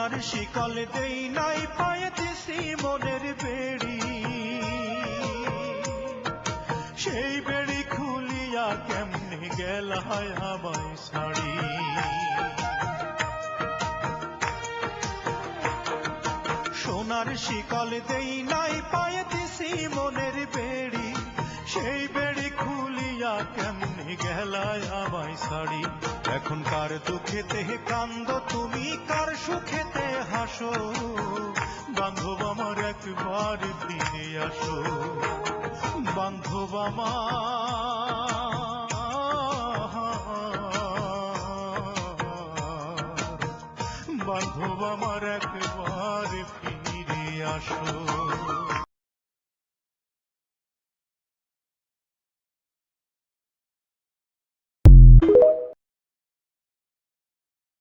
সোনার শিকল দেই নাই পায়ে দিছি মনের বেড়ি, সেই বেড়ি খুলিয়া কেমনে গেলায় আমায় ছাড়ি। সোনার শিকল দেই নাই পায়ে দিছি মনের বেড়ি, সেই বেড়ি খুলিয়া কেমনে গেলায় আমায় ছাড়ি। এখন কার দুঃখেতে কান্দ তুমি, কার সুখেতে হাসো, বান্ধব আমার একবার ফিরে আসো। বান্ধব বান্ধব আমার একবার ফিরে আসো।